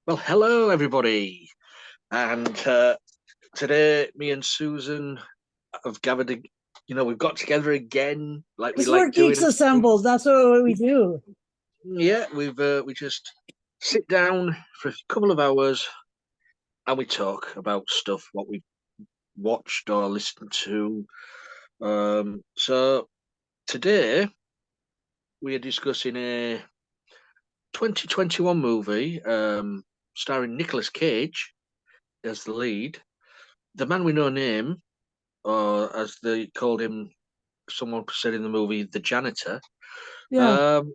Well, hello everybody, and today me and Susan have gathered. We've got together again, like we Because we're like geeks doing. assembled. That's what we do. Yeah, we just sit down for a couple of hours and we talk about stuff what we've watched or listened to. So today we are discussing a 2021 movie starring Nicolas Cage as the lead, the man with no name, or as they called him, someone said in the movie, the janitor. Yeah. Um,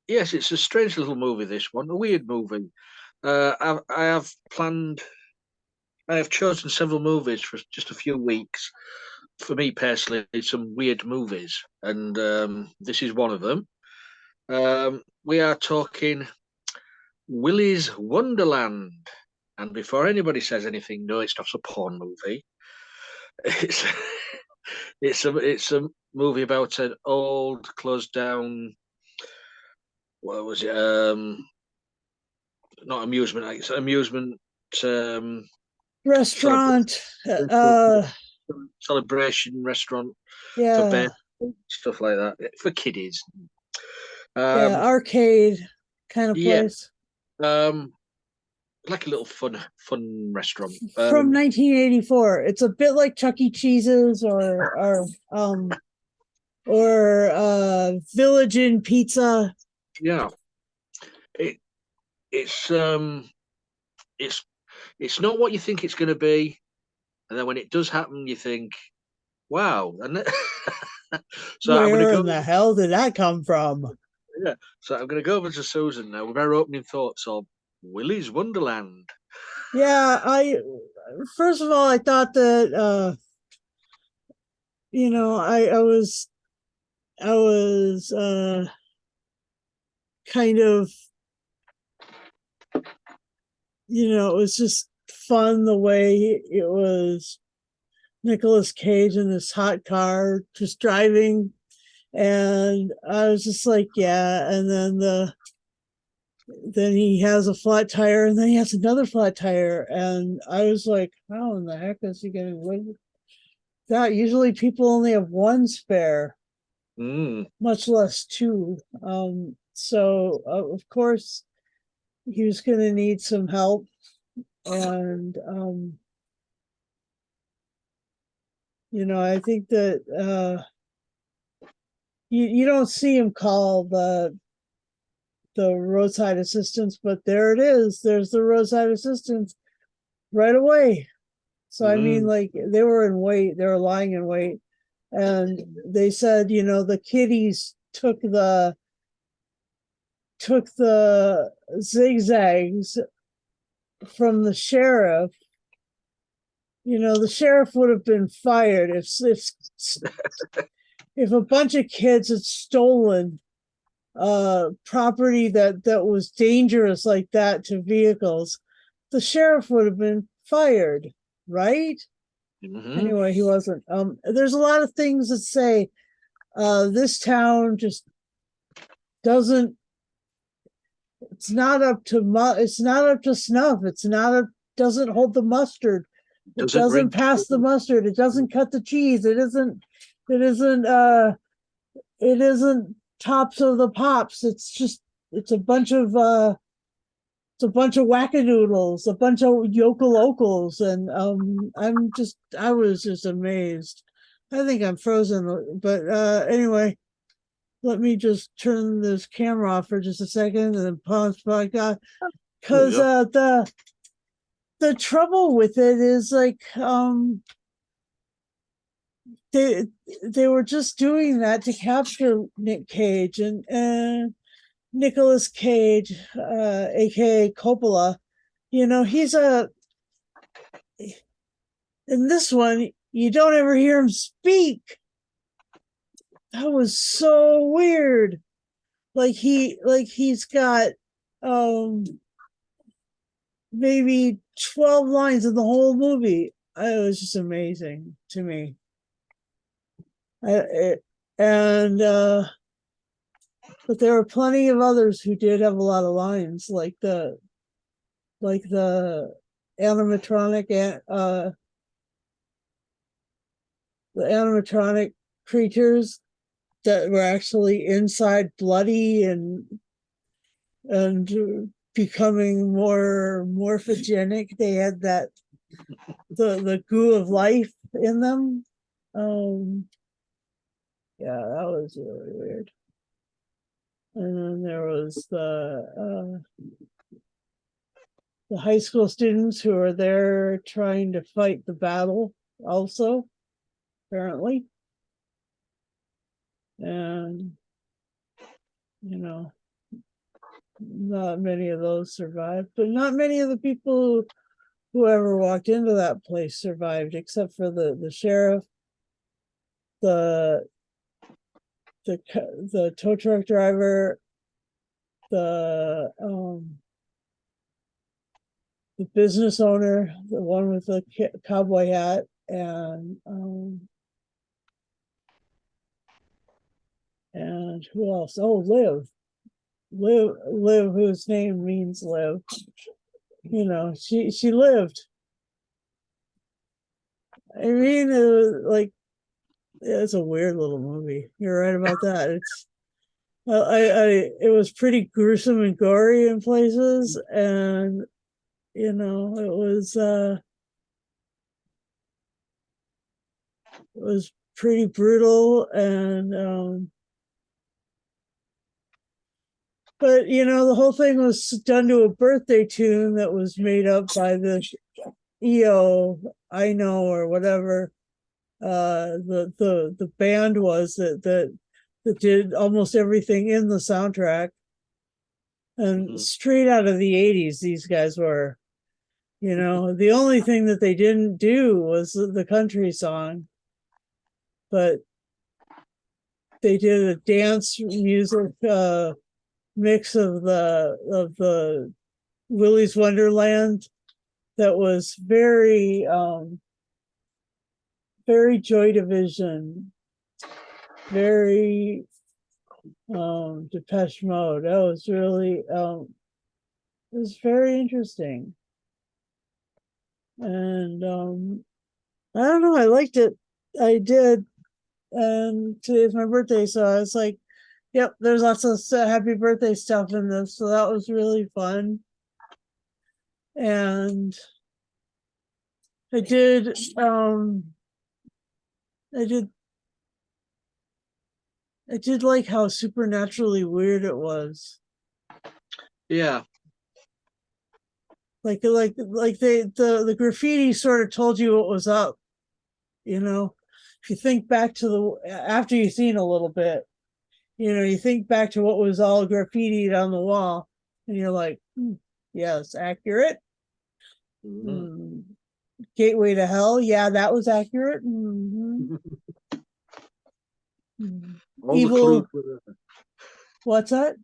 yes, it's a strange little movie, this one, a weird movie. I have planned, I have chosen several movies for just a few weeks. For me personally, some weird movies, and this is one of them. We are talking Willy's Wonderland. And before anybody says anything, no, it's not a porn movie. It's it's a movie about an old, closed down. What was it? Not amusement. It's amusement. Um, Restaurant. celebration, celebration restaurant for Yeah. bear stuff like that for kiddies. Yeah. Um, Arcade kind of yeah. place. Um, like a little fun restaurant. From 1984. It's a bit like Chuck E. Cheese's or Village Inn Pizza. Yeah. It it's um it's it's not what you think it's going to be, and then when it does happen, you think, wow. And so I'm going to Where go. in the hell did that come from? Yeah. So I'm going to go over to Susan now with our opening thoughts on Willy's Wonderland. Yeah, I first of all I thought that I was kind of, it was just fun the way it was Nicolas Cage in this hot car just driving. And I was just like, yeah. And then he has a flat tire and then he has another flat tire. And I was like, how in the heck is he going to win that? Usually people only have one spare, Mm. much less two. So of course he was going to need some help. And, I think that you don't see him call the roadside assistance, but there it is. There's the roadside assistance right away. So I mean, Mm. like they were in wait, they were lying in wait, and they said, the kiddies took the zigzags from the sheriff. The sheriff would have been fired if a bunch of kids had stolen property that was dangerous like that to vehicles. The sheriff would have been fired, right? Hmm. Anyway, he wasn't. There's a lot of things that say this town just doesn't. It's not up to snuff. It's not a doesn't hold the mustard. It Doesn't doesn't ring pass the true. mustard. It doesn't cut the cheese. It isn't it isn't tops of the pops. It's a bunch of wackadoodles, a bunch of yokelocals, and I was just amazed. I think I'm frozen, but anyway, let me just turn this camera off for just a second and then pause podcast There we because go. the trouble with it is like they they were just doing that to capture Nick Cage and Nicolas Cage, aka Coppola. He's in this one, you don't ever hear him speak. That was so weird. He's got um maybe 12 lines in the whole movie. It was just amazing to me. And but there were plenty of others who did have a lot of lines, like like the animatronic the animatronic creatures that were actually inside bloody and becoming more morphogenic. They had that the goo of life in them. Yeah, that was really weird. And then there was the high school students who are there trying to fight the battle also, apparently. And, you know, not many of those survived, but not many of the people who ever walked into that place survived, except for the sheriff, the the tow truck driver, the business owner, the one with the cowboy hat, and who else? Oh, Liv, whose name means live. You know, she lived. I mean, it was like, it's a weird little movie. You're right about that. It's it was pretty gruesome and gory in places, and you know, it was pretty brutal, and but you know, the whole thing was done to a birthday tune that was made up by the EO, I know, or whatever the band was that did almost everything in the soundtrack, and straight out of the 80s these guys were. You know, the only thing that they didn't do was the country song, but they did a dance music mix of the Willy's Wonderland that was very Joy Division, very Depeche Mode. That was really it was very interesting. And I don't know, I liked it. I did. And today's my birthday, so I was like, yep, there's lots of happy birthday stuff in this, so that was really fun. And I did I did I did like how supernaturally weird it was. Yeah. Like the graffiti sort of told you what was up, you know. If you think back to the after you've seen a little bit, you know, you think back to what was all graffitied on the wall, and you're like, yes, accurate. Gateway to Hell, yeah, that was accurate. All Evil. the clues were there. What's that?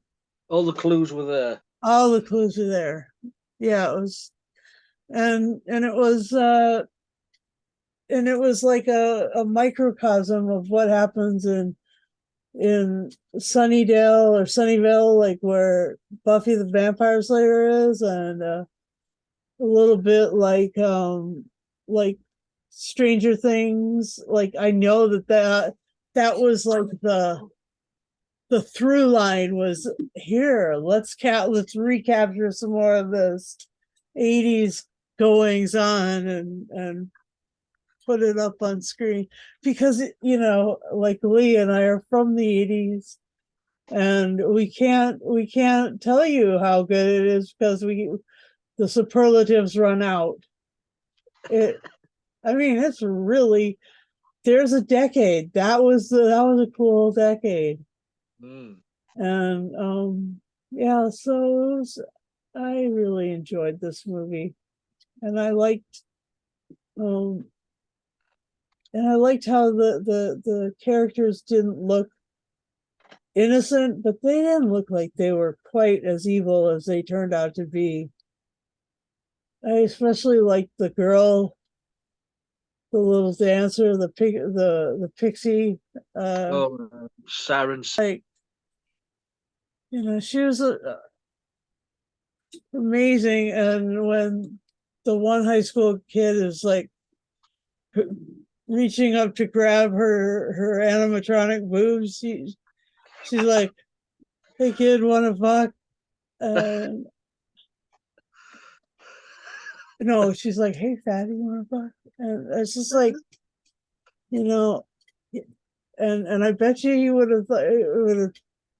All the clues were there. All the clues were there. Yeah, it was, and it was like a microcosm of what happens in Sunnydale or Sunnyvale, like where Buffy the Vampire Slayer is, and a little bit like Stranger Things. Like, I know that was like the through line was here. Let's recapture some more of this 80s goings on and put it up on screen, because you know, like Lee and I are from the 80s, and we can't tell you how good it is because the superlatives run out. I mean, it's really, there's a decade. That was a cool decade. And yeah, so I really enjoyed this movie, and I liked how the characters didn't look innocent, but they didn't look like they were quite as evil as they turned out to be. I especially liked the girl, the little dancer, the pixie. Siren. Like, you know, she was amazing. And when the one high school kid is like reaching up to grab her animatronic boobs, she's like, "Hey kid, wanna fuck?" And no, she's like, "Hey fatty, wanna fuck?" And it's just like, you know, and I bet you he would have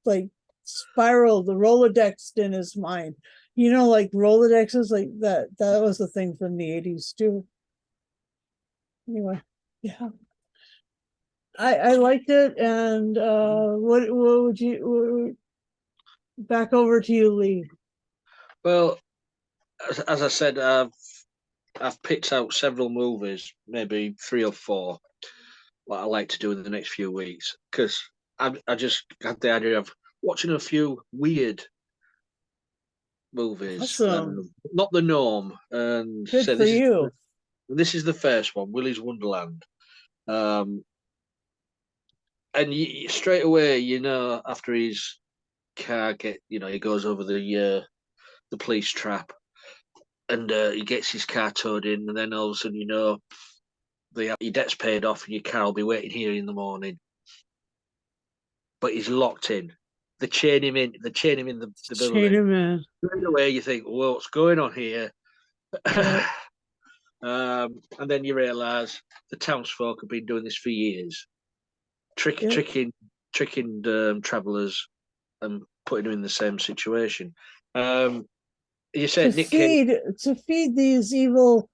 like spiraled the Rolodex in his mind. Like Rolodexes, like that was the thing from the 80s too. Anyway, yeah. I liked it, and what would you back over to you, Lee? Well, as I said, I've picked out several movies, maybe 3 or 4, what I like to do in the next few weeks, because I just had the idea of watching a few weird movies, Awesome. not the norm. And Good so for you. this is the first one, Willy's Wonderland. Um, and straight away, after his car he goes over the police trap, and he gets his car towed in, and then all of a sudden, your debt's paid off, and your car will be waiting here in the morning. But he's locked in. They chain him in. They chain him in the Chain building. him in. Straight away, you think, well, what's going on here? Yeah. And then you realise the townsfolk have been doing this for years, Yeah. tricking travellers and putting them in the same situation. You To said Nick Cage. feed these evil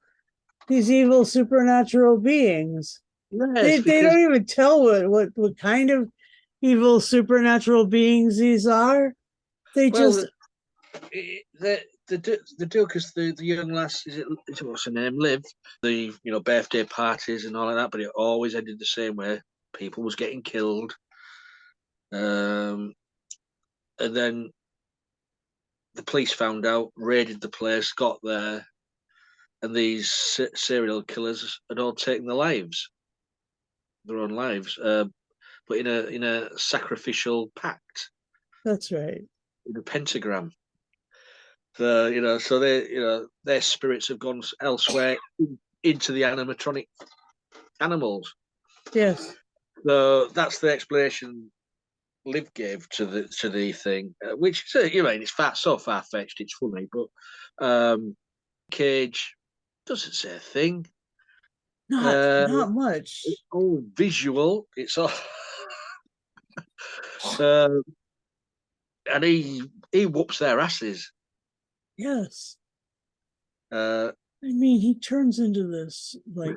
supernatural beings. Yes, They because don't even tell what kind of evil supernatural beings these are. They well, just the do because the young lass is it what's her name, Liv, the birthday parties and all of that, but it always ended the same way. People was getting killed, and then the police found out, raided the place, got there, and these serial killers had all taken their own lives, but in a sacrificial pact, that's right. in a pentagram. So their spirits have gone elsewhere into the animatronic animals. Yes. So that's the explanation Liv gave to the thing, which it's so far fetched. It's funny, but Cage doesn't say a thing. Not much. It's all visual. It's all, uh, and he whoops their asses. Yes. Uh, I mean, he turns into this like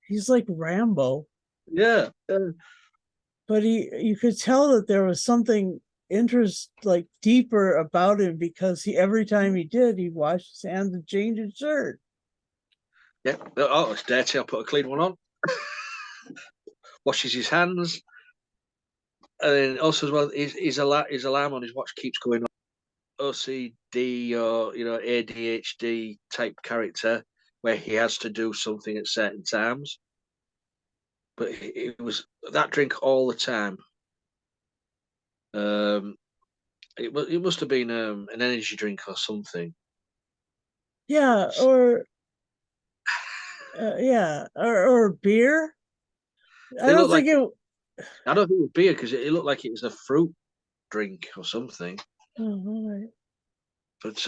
he's like Rambo, yeah, but you could tell that there was something like deeper about him because he every time he did, he'd wash his hands and change his shirt. yeah. Oh, it's dirty. I'll put a clean one on. Washes his hands, and then also as well, his alarm on his watch keeps going on. OCD or ADHD type character where he has to do something at certain times. But it was that drink all the time. It must have been an energy drink or something. Yeah, or yeah, or beer. I It don't looked like think it. I don't think it was beer because it looked like it was a fruit drink or something. Oh, all right. But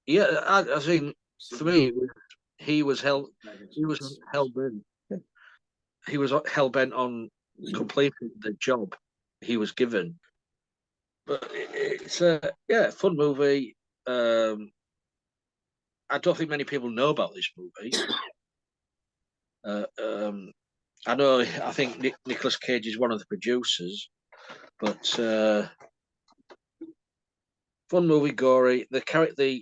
yeah, I think for me, he was hell. He was hell bent. He was hell bent on completing the job he was given. But it's a fun movie. I don't think many people know about this movie. Uh, um, I know. I think Nicolas Cage is one of the producers, but fun movie, gory. The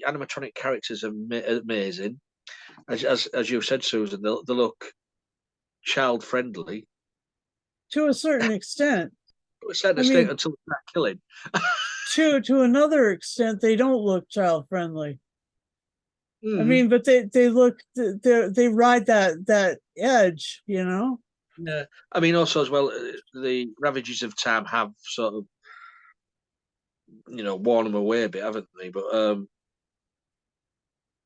animatronic characters are amazing. As you said, Susan, they look child friendly To a certain extent. to a certain I extent mean, until they start killing. to another extent, they don't look child friendly. I Mm. mean, but they ride that edge. Yeah, I mean, also as well, the ravages of time have sort of worn them away a bit, haven't they? But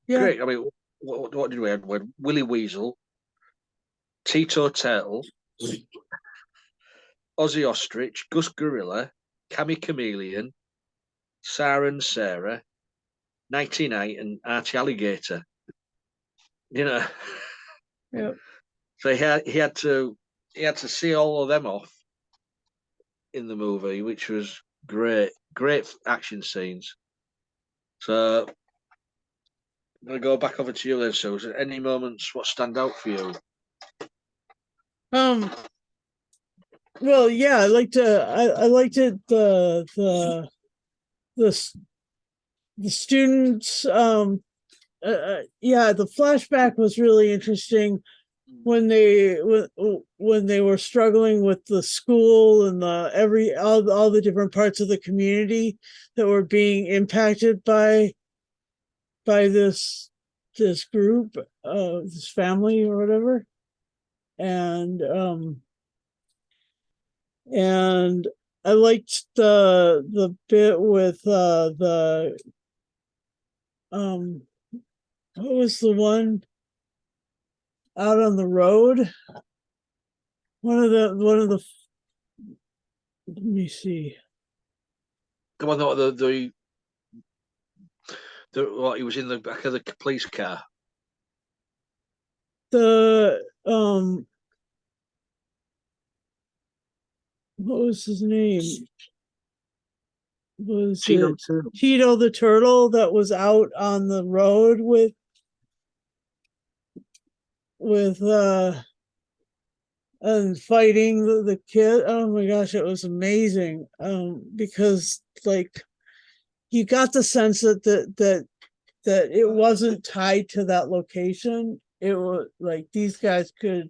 Yeah. great. I mean, what did we have? We had Willy Weasel, Tito Turtle, Ozzy Ostrich, Gus Gorilla, Cammy Chameleon, Sarah and Sarah, Nighty Night, and Archie Alligator. You know, Yeah. so he had to see all of them off in the movie, which was great. Great action scenes. So I'm gonna go back over to you then, Susan. Any moments what stand out for you? Um. Well, yeah, I liked it. The the students. Yeah, the flashback was really interesting when they were struggling with the school and all the different parts of the community that were being impacted by this group, this family or whatever. And I liked the bit with the what was the one out on the road? One of the let me see. The one that he was in the back of the police car. The what was his name? Was Tito it Turtle. Tito the turtle that was out on the road with and fighting the kid? Oh my gosh, it was amazing. Because like you got the sense that it wasn't tied to that location. It was like these guys could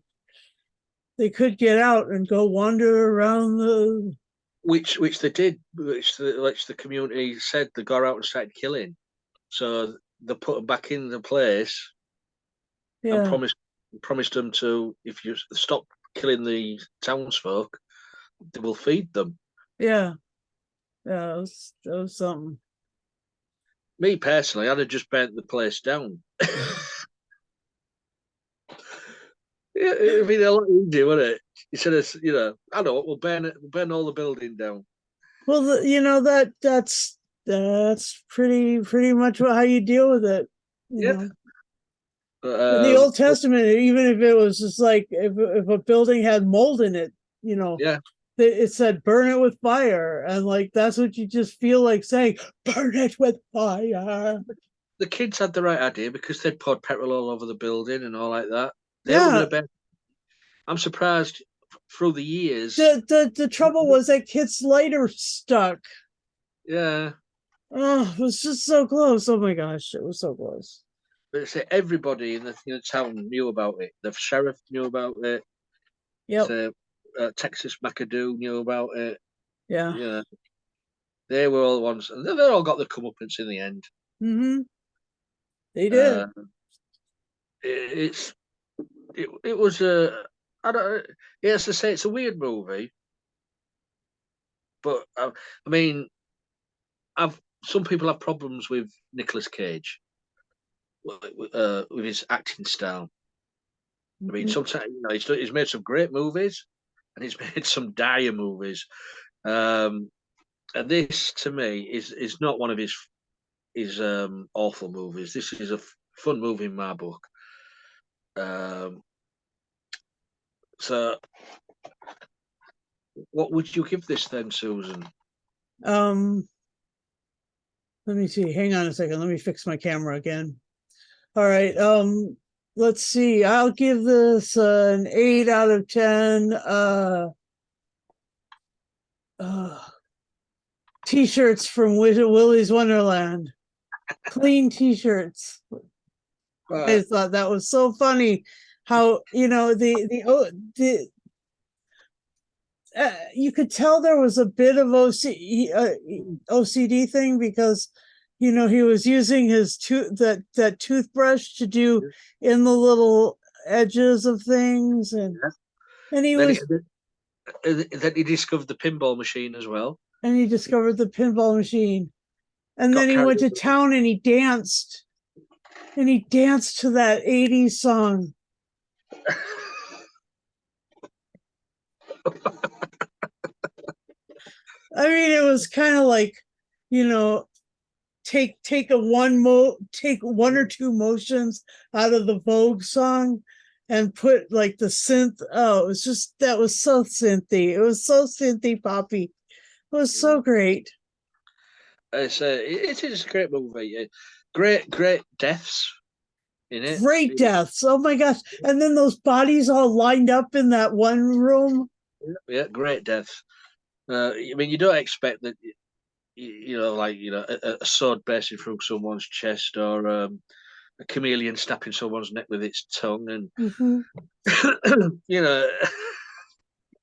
get out and go wander around the Which they did, which the community said they got out and started killing. So they put them back in the place and yeah promised them to, if you stop killing the townsfolk, they will feed them. yeah that was something. Me personally, I'd have just burnt the place down. Yeah, it'd be a lot easier, wouldn't it? Instead of, I know we'll burn all the building down. Well, that's pretty much how you deal with it. You Yeah. know, But, in the Old Testament, even if it was just like if a building had mold in it, yeah, it said burn it with fire, and like that's what you just feel like saying, burn it with fire. the kids had the right idea because they'd poured petrol all over the building and all like that. They were going Yeah, to burn. I'm surprised through the years. the trouble was that kid's lighter stuck. Yeah. Oh, it was just so close. Oh my gosh, it was so close. But say everybody in the town knew about it. The sheriff knew about it. Yep. So, Texas McAdoo knew about it. Yeah. Yeah, they were all the ones, and they all got the comeuppance in the end. Mm-hmm. They Uh, did. it was a, I don't. Yes, to say it's a weird movie, but I mean, I've some people have problems with Nicolas Cage, with his acting style. I mean, Mhm. sometimes he's made some great movies, and he's made some dire movies. Um, and this, to me, is not one of his awful movies. This is a fun movie in my book. Um, so, what would you give this then, Susan? Um, let me see. Hang on a second. Let me fix my camera again. All right. Let's see. I'll give this an 8 out of 10. Uh T-shirts from Willy's Wonderland. Clean T-shirts. I thought that was so funny. How you could tell there was a bit of OCD thing because he was using his that toothbrush to do in the little edges of things, and he Then was then he discovered the pinball machine as well. and he discovered the pinball machine. And Got then he carried went to away. town and he danced. And he danced to that 80s song. I mean, it was kind of like, you know, take one or two motions out of the Vogue song and put like the synth. Oh, it was just that was so synthy. It was so synthy poppy. It was so great. It is a great movie. Great deaths in it. Great deaths. Oh my gosh. And then those bodies all lined up in that one room. Yeah, great deaths. I mean, you don't expect that. A sword bursting through someone's chest, or a chameleon snapping someone's neck with its tongue, and Mhm. you know,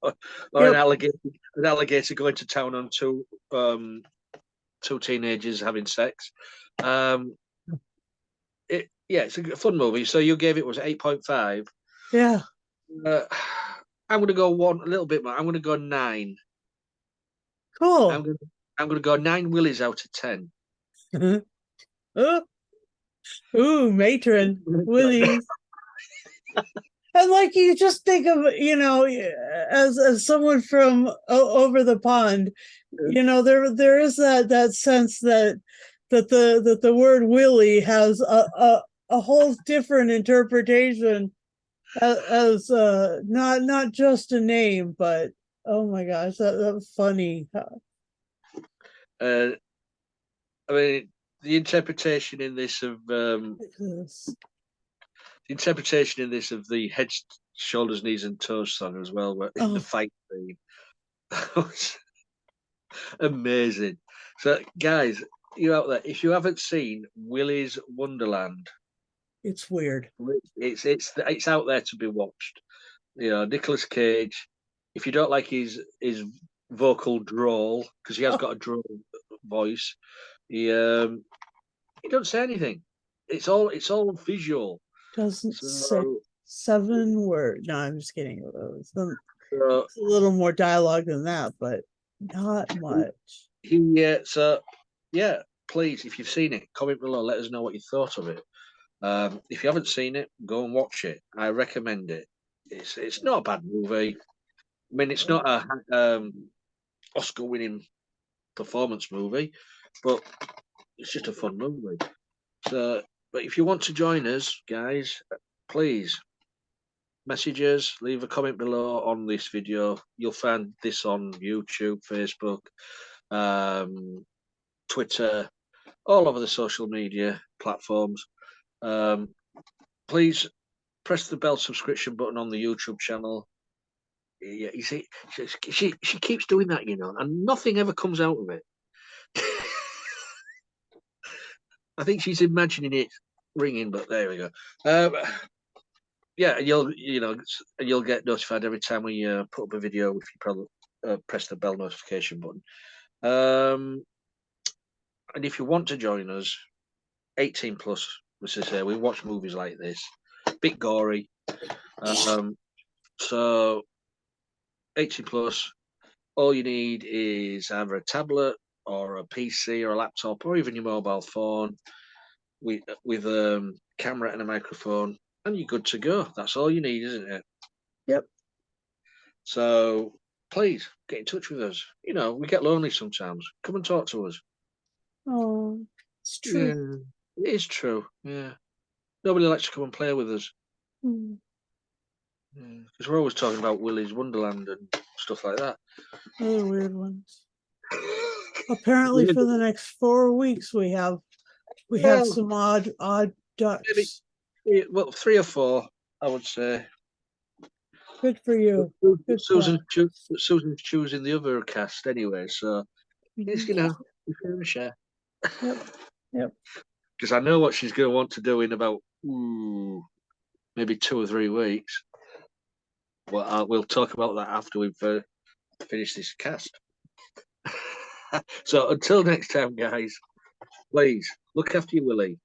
or Yep. an alligator going to town on two teenagers having sex. Um, it's a fun movie. So you gave it was 8.5. Yeah. Uh, I'm going to go a little bit more. I'm going to go 9. I'm Cool. going to, I'm going to go 9 Willies out of 10. Oh, ooh, matron, Willie. And like you just think of, as someone from over the pond, there is that sense that the word Willie has a whole different interpretation as not just a name, but oh my gosh, that was funny. Uh, I mean, the interpretation in this of Yes. the interpretation in this of the head, shoulders, knees, and toes song as well, where in the Oh, fight scene, was amazing. So, guys, you out there, if you haven't seen Willy's Wonderland, it's weird. it's out there to be watched. Nicolas Cage. If you don't like his vocal drawl, because he has Oh, got a drawl voice, he don't say anything. It's all visual. doesn't say So, 7 words. No, I'm just kidding. so It's a little more dialogue than that, but not much. so yeah. Please, if you've seen it, comment below. Let us know what you thought of it. If you haven't seen it, go and watch it. I recommend it. It's not a bad movie. I mean, it's not a Oscar-winning performance movie, but it's just a fun movie. So, but if you want to join us, guys, please message us, leave a comment below on this video. You'll find this on YouTube, Facebook, um, Twitter, all over the social media platforms. Please press the bell subscription button on the YouTube channel. Yeah, you see, she keeps doing that, and nothing ever comes out of it. I think she's imagining it ringing, but there we go. Yeah, you'll get notified every time we put up a video if you probably press the bell notification button. And if you want to join us, 18 plus, let's just say we watch movies like this, bit gory. So 18 plus, all you need is either a tablet or a PC or a laptop or even your mobile phone with camera and a microphone, and you're good to go. That's all you need, isn't it? Yep. So please get in touch with us. We get lonely sometimes. Come and talk to us. Oh, it's true. Yeah, it is true. Yeah, nobody likes to come and play with us Mm. because we're always talking about Willy's Wonderland and stuff like that. Other weird ones. Apparently, for the next 4 weeks, we have Well, some odd maybe ducks. well, 3 or 4, I would say. Good for you. Good Susan, plan. Susan's choosing the other cast anyway, so it's Mhm. we can share. Yep. Yep. Because I know what she's going to want to do in about maybe 2 or 3 weeks. Well, we'll talk about that after we've finished this cast. So until next time, guys, please look after your Willy.